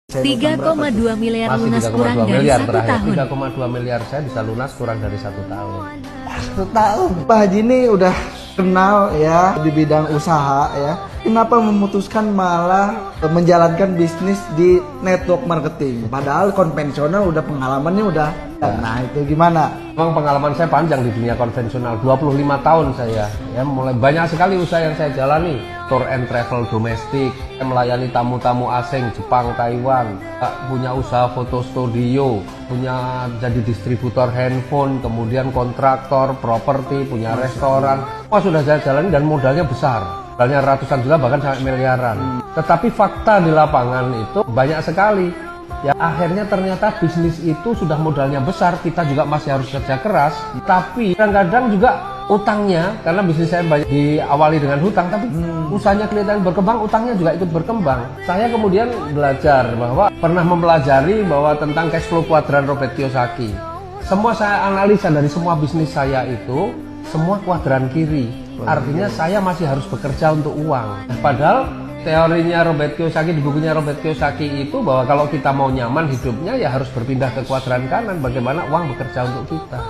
3,2 miliar Masih lunas 3,2 kurang dari miliar 1 terakhir. tahun. 3,2 miliar saya bisa lunas kurang dari 1 tahun. 1 tahun. Pak Haji ini udah kenal ya di bidang usaha ya. Kenapa memutuskan malah menjalankan bisnis di network marketing? Padahal konvensional udah pengalamannya udah. Nah itu gimana? Memang pengalaman saya panjang di dunia konvensional, 25 tahun saya. Ya, mulai banyak sekali usaha yang saya jalani. Tour and travel domestik, melayani tamu-tamu asing, Jepang, Taiwan, punya usaha foto studio, punya jadi distributor handphone, kemudian kontraktor, properti, punya restoran. Wah sudah saya jalani dan modalnya besar. Modalnya ratusan juta bahkan sampai miliaran. Tetapi fakta di lapangan itu banyak sekali. Ya akhirnya ternyata bisnis itu sudah modalnya besar, kita juga masih harus kerja keras. Tapi kadang-kadang juga utangnya, karena bisnis saya banyak diawali dengan hutang, tapi usahanya kelihatan berkembang, utangnya juga ikut berkembang. Saya kemudian belajar bahwa pernah mempelajari bahwa tentang cash flow kuadran Robert Kiyosaki. Semua saya analisa dari semua bisnis saya itu, semua kuadran kiri. Artinya saya masih harus bekerja untuk uang. Padahal teorinya Robert Kiyosaki, di bukunya Robert Kiyosaki itu bahwa kalau kita mau nyaman hidupnya ya harus berpindah ke kuadran kanan, bagaimana uang bekerja untuk kita.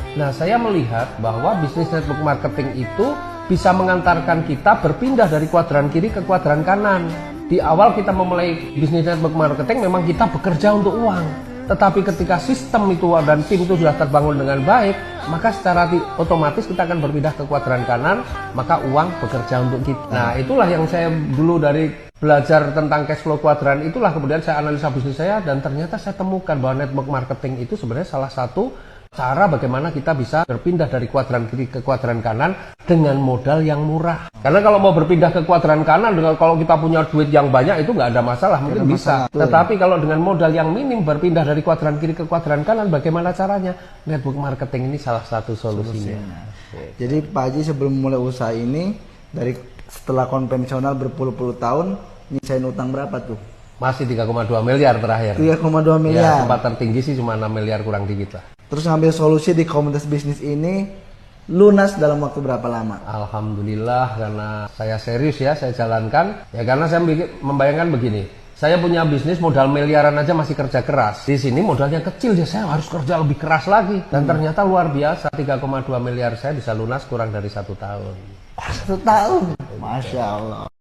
Nah saya melihat bahwa bisnis network marketing itu bisa mengantarkan kita berpindah dari kuadran kiri ke kuadran kanan. Di awal kita memulai bisnis network marketing memang kita bekerja untuk uang. Tetapi ketika sistem itu dan tim itu sudah terbangun dengan baik, maka secara otomatis kita akan berpindah ke kuadran kanan, maka uang bekerja untuk kita. Nah itulah yang saya dulu dari belajar tentang cash flow kuadran, itulah kemudian saya analisa bisnis saya dan ternyata saya temukan bahwa network marketing itu sebenarnya salah satu cara bagaimana kita bisa berpindah dari kuadran kiri ke kuadran kanan dengan modal yang murah. Karena kalau mau berpindah ke kuadran kanan, kalau kita punya duit yang banyak itu nggak ada masalah, mungkin bisa. Tetapi kalau dengan modal yang minim berpindah dari kuadran kiri ke kuadran kanan, bagaimana caranya? Network marketing ini salah satu solusinya. Jadi Pak Haji sebelum mulai usaha ini, dari setelah konvensional berpuluh-puluh tahun, nyisain utang berapa tuh? Masih 3,2 miliar terakhir. 3,2 Ya, miliar. tempat tertinggi sih cuma 6 miliar kurang dikit lah. Terus ngambil solusi di komunitas bisnis ini lunas dalam waktu berapa lama? Alhamdulillah, karena saya serius ya saya jalankan. Ya karena saya membayangkan begini, saya punya bisnis modal miliaran aja masih kerja keras. Di sini modalnya kecil ya saya harus kerja lebih keras lagi. Dan ternyata luar biasa, 3,2 miliar saya bisa lunas kurang dari 1 tahun. 1 tahun, Masya Allah.